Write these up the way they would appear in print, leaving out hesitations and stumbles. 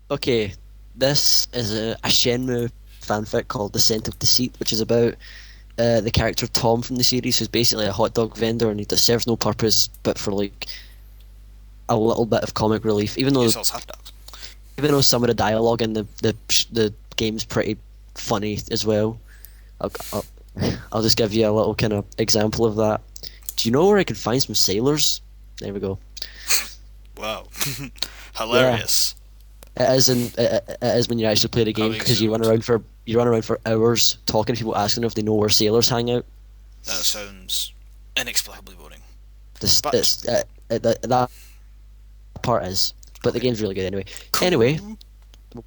Okay, this is a Shenmue fanfic called The Scent of Deceit, which is about the character Tom from the series, who's basically a hot dog vendor and he just serves no purpose but for like a little bit of comic relief. Even He though just sells hot dogs. some of the dialogue in the game's pretty funny as well. I'll, I'll, I'll just give you a little kind of example of that. Do you know where I could find some sailors? There we go. Wow. Yeah, Hilarious. it is when you actually play the game Coming because soon. you run around for hours talking to people asking if they know where sailors hang out. That sounds inexplicably boring. This But, it's that part is, but the okay. game's really good anyway. Anyway, Cool.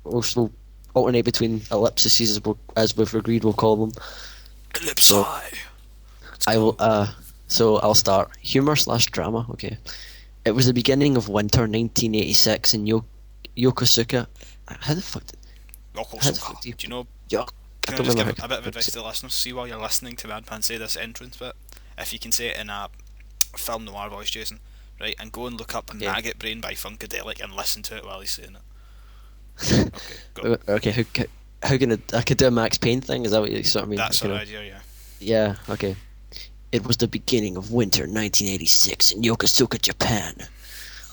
we'll alternate between ellipses as we've agreed we'll call them. So Ellipsi. Let's I will go. so I'll start humor slash drama. Okay, it was the beginning of winter 1986 in Yokosuka. How the fuck? How the Yokosuka. fuck do you? Do you know? Yo, I Can I don't just remember give how a bit of to pronounce advice it. to the listeners? See while you're listening to Madman say this entrance bit, if you can say it in a film noir voice, Jason, right? And go and look up Okay. Maggot Brain by Funkadelic and listen to it while he's saying it. Okay, go. Okay, how can I could do a Max Payne thing? Is that what you sort of mean? That sort of idea, yeah. Yeah, okay. It was the beginning of winter 1986 in Yokosuka, Japan.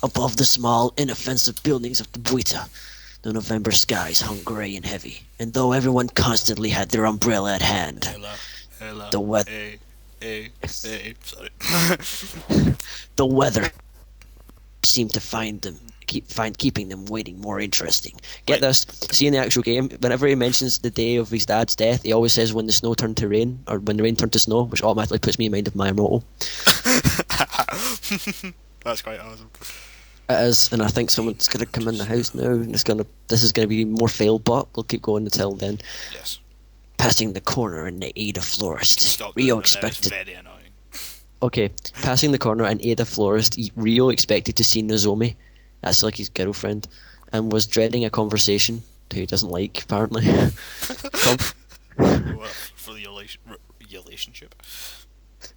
Above the small, inoffensive buildings of the Buita, the November skies hung grey and heavy, and though everyone constantly had their umbrella at hand, Hello, hello, the weather hey, hey, hey. Sorry. the weather seemed to keeping them waiting more interesting. Get Wait. this, see in the actual game, whenever he mentions the day of his dad's death, he always says when the snow turned to rain, or when the rain turned to snow, which automatically puts me in mind of my motto. That's quite awesome. It is, and I think someone's gonna come in the house now, and this is gonna be more failed, but we'll keep going until then. Yes. Passing the corner in the Ada You can Florist, stop doing Rio that. That is expected. very annoying. Okay, passing the corner in Ada Florist, Rio expected to see Nozomi, that's like his girlfriend, and was dreading a conversation who he doesn't like apparently. Com- What for the relationship?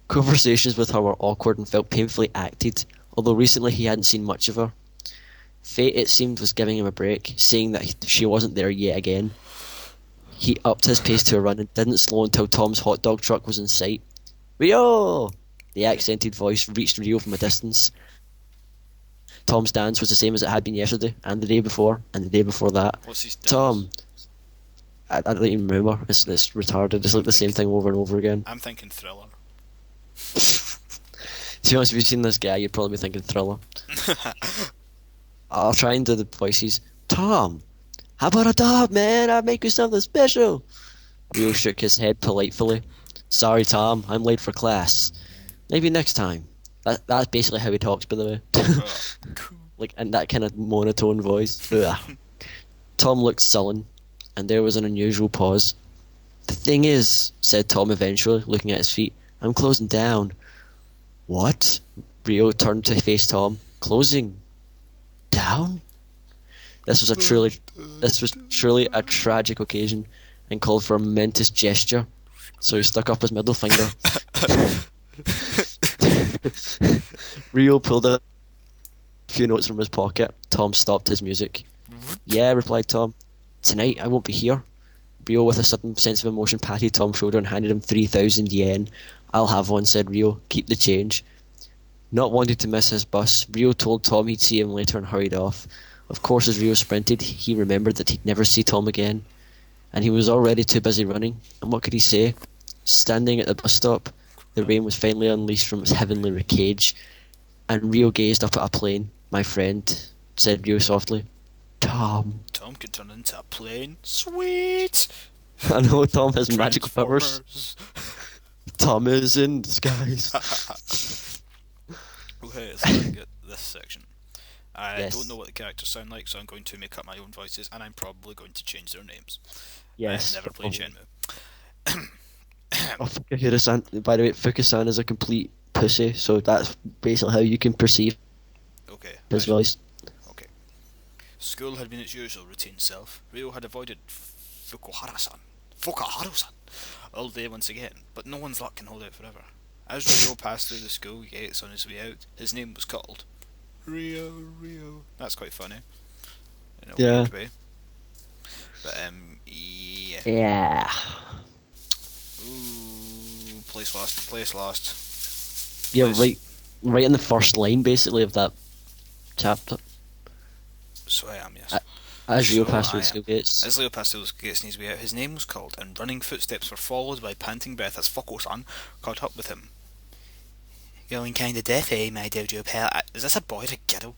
Conversations with her were awkward and felt painfully acted, although recently he hadn't seen much of her. Fate, it seemed, was giving him a break, saying that she wasn't there yet again. He upped his pace to a run and didn't slow until Tom's hot dog truck was in sight. Rio! The accented voice reached Rio from a distance. Tom's dance was the same as it had been yesterday, and the day before, and the day before that. What's his dance? Tom, I don't even remember. It's retarded. It's I'm like the same thinking. thing over and over again. I'm thinking thriller. To be honest, if you've seen this guy, you'd probably be thinking Thriller. I'll try and do the voices. Tom, how about a dog, man? I'd make you something special. Rio shook his head politely. Sorry, Tom, I'm late for class. Maybe next time. That's basically how he talks, by the way. Oh, cool. Like in that kind of monotone voice. Ugh. Tom looked sullen, and there was an unusual pause. The thing is, said Tom eventually, looking at his feet, I'm closing down. What? Rio turned to face Tom. Closing down? This was a truly this was truly a tragic occasion and called for a momentous gesture. So he stuck up his middle finger. Rio pulled a few notes from his pocket. Tom stopped his music. Yeah, replied Tom. Tonight I won't be here. Rio, with a sudden sense of emotion, patted Tom's shoulder and handed him 3,000 yen. I'll have one, said Rio. Keep the change. Not wanting to miss his bus, Rio told Tom he'd see him later and hurried off. Of course, as Rio sprinted, he remembered that he'd never see Tom again, and he was already too busy running. And what could he say? Standing at the bus stop, the rain was finally unleashed from its heavenly cage, and Rio gazed up at a plane. My friend, said Rio softly. Tom. Tom can turn into a plane. Sweet. I know Tom has magical powers. Transformers. Tom is in disguise. Okay, so I get this section. I don't know Yes. what the characters sound like, so I'm going to make up my own voices, and I'm probably going to change their names. I have Yes. never played Shenmue. Oh, Fukuhira-san. By the way, Fukusan is a complete pussy, so that's basically how you can perceive Okay, his right. voice. Okay. School had been its usual routine self. Rio had avoided Fukuharu-san all day once again, but no one's luck can hold out forever. As Rio passed through the school gates on his way out, his name was called Rio. That's quite funny. in a Yeah. weird way. But yeah. Yeah. Ooh, place lost, place lost. Yeah, Place. right in the first line, basically, of that chapter. So I am, yes. A- As Rio So passed through I the am. skill gates. As Leo passed those gates on his way out, his name was called, and running footsteps were followed by panting breath as Foko-san caught up with him. Going kinda deaf, eh, my dojo pal? Is this a boy or a girl?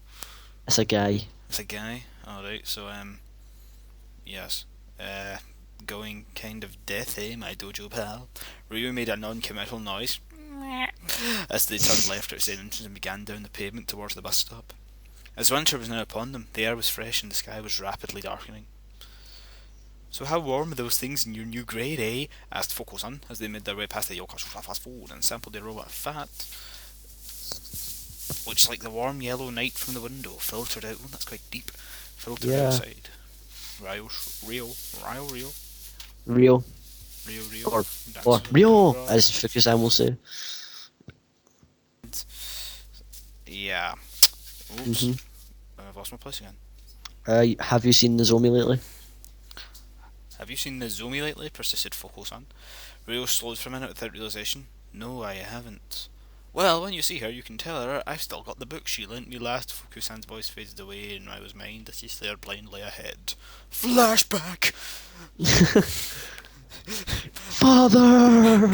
It's a guy. It's a guy? Alright, so, yes. Uh, Going kind of deaf, eh, my dojo pal? Ryu made a non-committal noise as they turned left outside the entrance and began down the pavement towards the bus stop. As winter was now upon them, the air was fresh and the sky was rapidly darkening. So how warm are those things in your new grade, eh? Asked Foko-san as they made their way past the Yokosuka fast food and sampled a robot of fat, which, like the warm yellow night from the window, filtered out. Oh, that's quite deep. Filtered Yeah. outside. Rio, Rio, Rio, Rio, Rio. Rio, Rio. Or Dancing Rio, around. as Fukusan will say. Yeah. Oops. hmm I've lost my place again. Have you seen Nozomi lately? Have you seen the Zomi lately? Persisted Foko-san. Rio slowed for a minute without realization. No, I haven't. Well, when you see her, you can tell her I've still got the book she lent me last. Fukusan's voice faded away, and I was mind as he stared blindly ahead. Flashback! Father!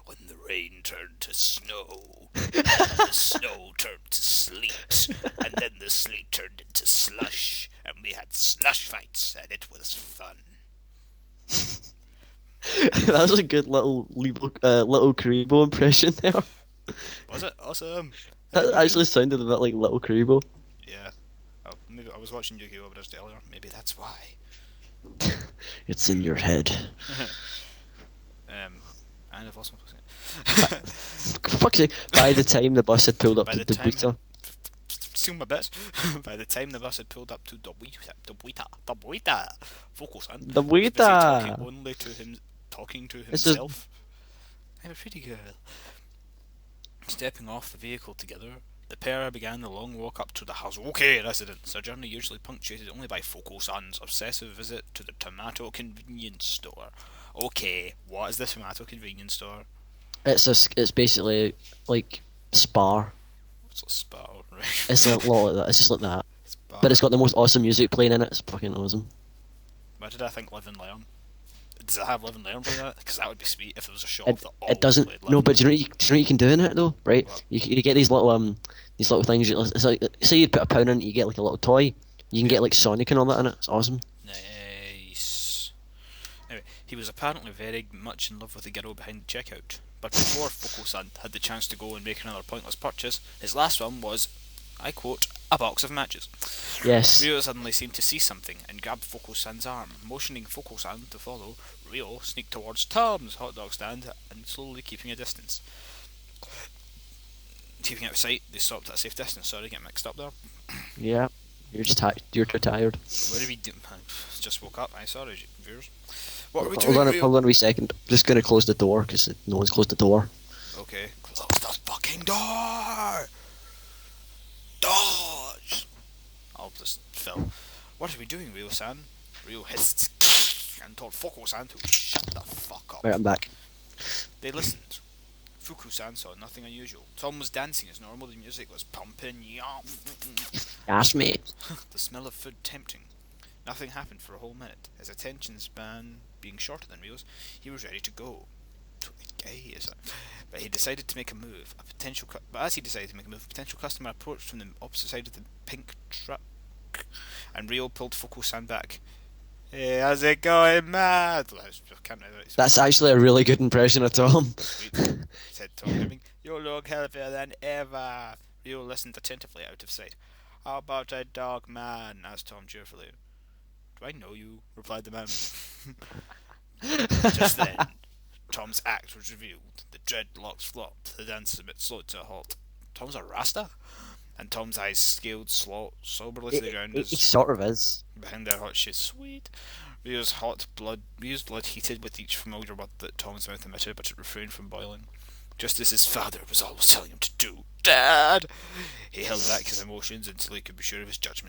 When the rain turned to snow, the snow turned to sleet, and then the sleet turned into slush, and we had slush fights, and it was fun. That was a good little Karibo impression there. Was it awesome? That actually sounded a bit like Little Karibo. Yeah. Oh, maybe I was watching Yu-Gi-Oh! Just earlier. Maybe that's why. It's in your head. And I've lost my place. Fuck's sake. By the time the bus had pulled up By to the the time Buta, Steal my bits. By the time the bus had pulled up to the Buita, Focus-on the was busy talking Buta! only to him, talking to This is himself. I'm a pretty girl. Stepping off the vehicle together, the pair began the long walk up to the Hazuki residence, a journey usually punctuated only by Foko-san's obsessive visit to the tomato convenience store. Okay, what is the tomato convenience store? it's basically like Spar. What's a spa, right? It's a lot like that. It's just like that. Spa. But it's got the most awesome music playing in it. It's fucking awesome. Why did I think Live and Learn? Does it have Live and Learn play that? Because that would be sweet if there was a shop It, that it doesn't. played Live No, and but do you know what you can do in it though, right? What? You get these little things. It's like, say you put a pound in it, you get like a little toy. You can get like Sonic and all that in it. It's awesome. Nice. Anyway, he was apparently very much in love with the girl behind the checkout. But before Foko-san had the chance to go and make another pointless purchase, his last one was, I quote, a box of matches. Yes. Ryo suddenly seemed to see something and grabbed Foko-san's arm. Motioning Foko-san to follow, Ryo sneaked towards Tom's hot dog stand and slowly keeping a distance. Keeping out of sight, they stopped at a safe distance. Sorry, get mixed up there. Yeah. You're too tired. What are we doing? Just woke up. I'm sorry, viewers. What are we Hold doing, on, Ryo? hold on a wee second. Just gonna close the door because no one's closed the door. Okay, close the fucking door! Dodge! I'll just fill. What are we doing, Ryo-san? Ryo hissed and told Foko-san to shut the fuck up. Right, I'm back. They listened. Fuku-san saw nothing unusual. Tom was dancing as normal, the music was pumping. Ask me. The smell of food tempting. Nothing happened for a whole minute. His attention span being shorter than Ryo's, he was ready to go. Totally gay, is it? But he decided to make a move. As he decided to make a move, a potential customer approached from the opposite side of the pink truck, and Ryo pulled Foko-san back. Hey, how's it going, Matt? I can't remember it. That's actually a really good impression of Tom. Sweet, said Tom, grinning. You look healthier than ever. Ryo listened attentively out of sight. How about a dog, man? Asked Tom cheerfully. Do I know you? Replied the man. Just then, Tom's act was revealed. The dreadlocks flopped. The dance a bit slowed to a halt. Tom's a Rasta? And Tom's eyes scaled soberly to the ground He as sort of is. behind their hot shades. Sweet. Rio's blood heated with each familiar word that Tom's mouth emitted, but it refrained from boiling. Just as his father was always telling him to do. Dad! He held back his emotions until he could be sure of his judgment.